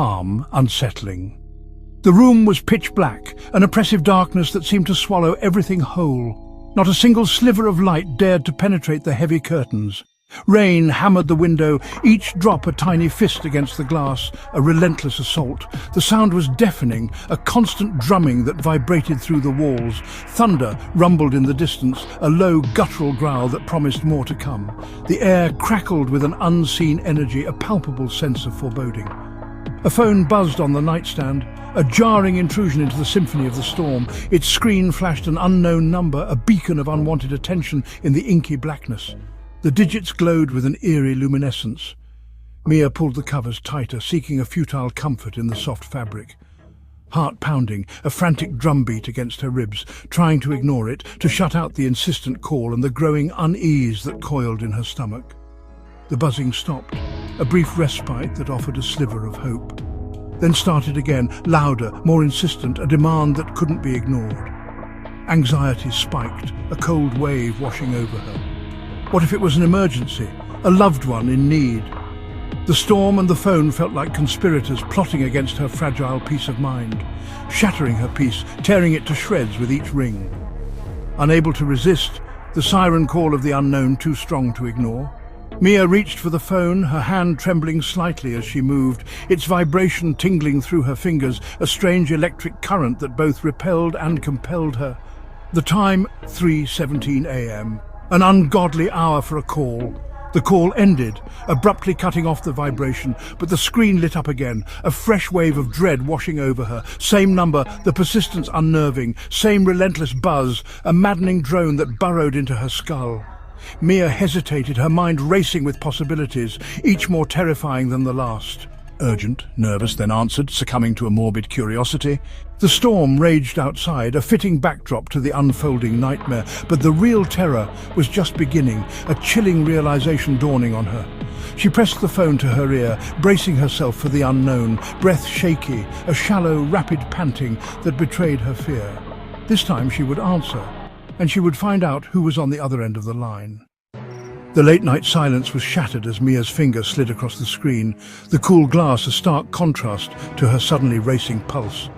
calm, unsettling. The room was pitch black, an oppressive darkness that seemed to swallow everything whole. Not a single sliver of light dared to penetrate the heavy curtains. Rain hammered the window, each drop a tiny fist against the glass, a relentless assault. The sound was deafening, a constant drumming that vibrated through the walls. Thunder rumbled in the distance, a low guttural growl that promised more to come. The air crackled with an unseen energy, a palpable sense of foreboding. A phone buzzed on the nightstand, a jarring intrusion into the symphony of the storm. Its screen flashed an unknown number, a beacon of unwanted attention in the inky blackness. The digits glowed with an eerie luminescence. Mia pulled the covers tighter, seeking a futile comfort in the soft fabric. Heart pounding, a frantic drumbeat against her ribs, trying to ignore it, to shut out the insistent call and the growing unease that coiled in her stomach. The buzzing stopped, a brief respite that offered a sliver of hope. Then started again, louder, more insistent, a demand that couldn't be ignored. Anxiety spiked, a cold wave washing over her. What if it was an emergency, a loved one in need? The storm and the phone felt like conspirators plotting against her fragile peace of mind, shattering her peace, tearing it to shreds with each ring. Unable to resist, the siren call of the unknown too strong to ignore, Mia reached for the phone, her hand trembling slightly as she moved, its vibration tingling through her fingers, a strange electric current that both repelled and compelled her. The time, 3:17 a.m. An ungodly hour for a call. The call ended, abruptly cutting off the vibration, but the screen lit up again, a fresh wave of dread washing over her. Same number, the persistence unnerving, same relentless buzz, a maddening drone that burrowed into her skull. Mia hesitated, her mind racing with possibilities, each more terrifying than the last. Urgent, nervous, then answered, succumbing to a morbid curiosity. The storm raged outside, a fitting backdrop to the unfolding nightmare, but the real terror was just beginning, a chilling realization dawning on her. She pressed the phone to her ear, bracing herself for the unknown, breath shaky, a shallow, rapid panting that betrayed her fear. This time she would answer, and she would find out who was on the other end of the line. The late-night silence was shattered as Mia's finger slid across the screen, the cool glass a stark contrast to her suddenly racing pulse.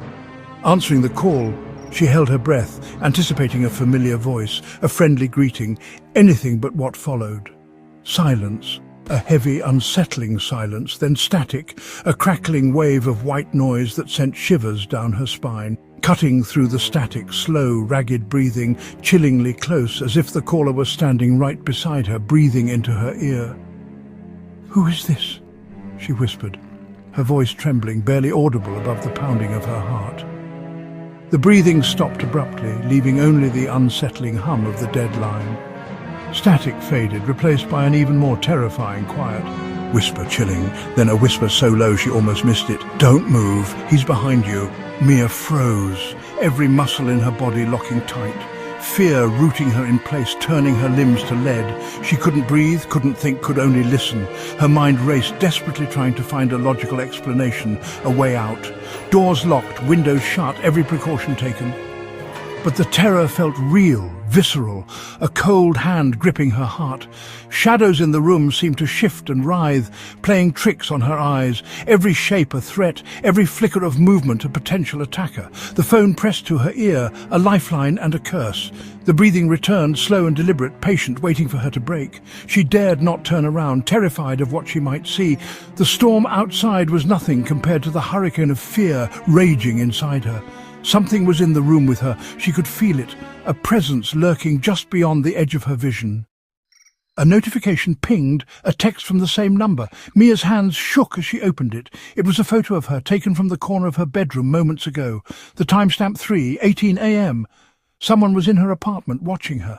Answering the call, she held her breath, anticipating a familiar voice, a friendly greeting, anything but what followed. Silence, a heavy, unsettling silence, then static, a crackling wave of white noise that sent shivers down her spine. Cutting through the static, slow, ragged breathing, chillingly close, as if the caller was standing right beside her, breathing into her ear. "Who is this?" she whispered, her voice trembling, barely audible above the pounding of her heart. The breathing stopped abruptly, leaving only the unsettling hum of the dead line. Static faded, replaced by an even more terrifying quiet. Whisper chilling, then a whisper so low she almost missed it. "Don't move, he's behind you." Mia froze, every muscle in her body locking tight. Fear rooting her in place, turning her limbs to lead. She couldn't breathe, couldn't think, could only listen. Her mind raced, desperately trying to find a logical explanation, a way out. Doors locked, windows shut, every precaution taken. But the terror felt real, visceral, a cold hand gripping her heart. Shadows in the room seemed to shift and writhe, playing tricks on her eyes, every shape a threat, every flicker of movement a potential attacker. The phone pressed to her ear, a lifeline and a curse. The breathing returned, slow and deliberate, patient, waiting for her to break. She dared not turn around, terrified of what she might see. The storm outside was nothing compared to the hurricane of fear raging inside her. Something was in the room with her. She could feel it, a presence lurking just beyond the edge of her vision. A notification pinged, a text from the same number. Mia's hands shook as she opened it. It was a photo of her taken from the corner of her bedroom moments ago. The timestamp 3:18 a.m. Someone was in her apartment watching her.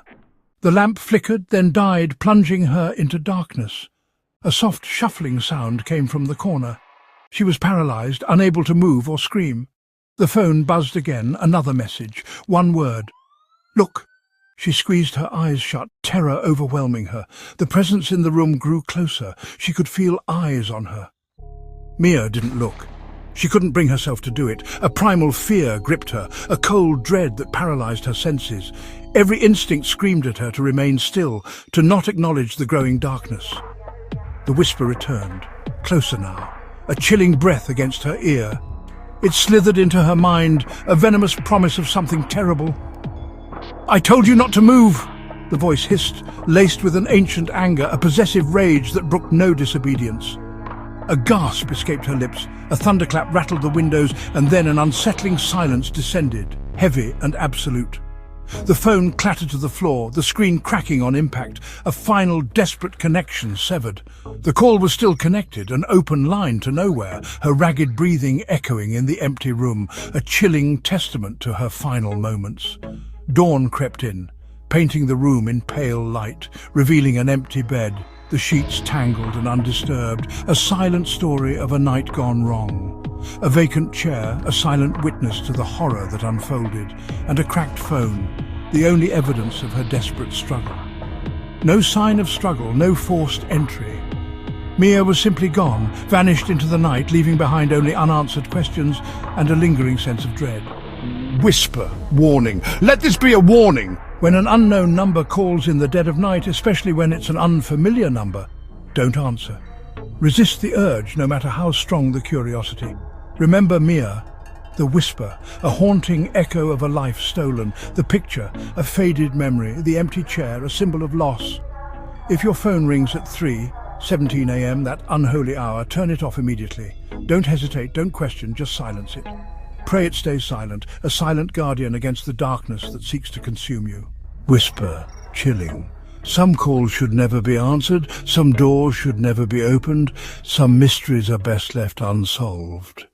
The lamp flickered, then died, plunging her into darkness. A soft shuffling sound came from the corner. She was paralyzed, unable to move or scream. The phone buzzed again, another message, one word. "Look." She squeezed her eyes shut, terror overwhelming her. The presence in the room grew closer. She could feel eyes on her. Mia didn't look. She couldn't bring herself to do it. A primal fear gripped her, a cold dread that paralyzed her senses. Every instinct screamed at her to remain still, to not acknowledge the growing darkness. The whisper returned, closer now. a chilling breath against her ear. It slithered into her mind, a venomous promise of something terrible. "I told you not to move!" the voice hissed, laced with an ancient anger, a possessive rage that brooked no disobedience. A gasp escaped her lips, a thunderclap rattled the windows, and then an unsettling silence descended, heavy and absolute. The phone clattered to the floor, the screen cracking on impact, a final desperate connection severed. The call was still connected, an open line to nowhere, her ragged breathing echoing in the empty room, a chilling testament to her final moments. Dawn crept in, painting the room in pale light, revealing an empty bed, the sheets tangled and undisturbed, a silent story of a night gone wrong. A vacant chair, a silent witness to the horror that unfolded, and a cracked phone, the only evidence of her desperate struggle. No sign of struggle, no forced entry. Mia was simply gone, vanished into the night, leaving behind only unanswered questions and a lingering sense of dread. Whisper, warning. Let this be a warning! When an unknown number calls in the dead of night, especially when it's an unfamiliar number, don't answer. Resist the urge, no matter how strong the curiosity. Remember Mia, the whisper, a haunting echo of a life stolen, the picture, a faded memory, the empty chair, a symbol of loss. If your phone rings at 3:17 a.m., that unholy hour, turn it off immediately. Don't hesitate, don't question, just silence it. Pray it stays silent, a silent guardian against the darkness that seeks to consume you. Whisper, chilling. Some calls should never be answered, some doors should never be opened, some mysteries are best left unsolved.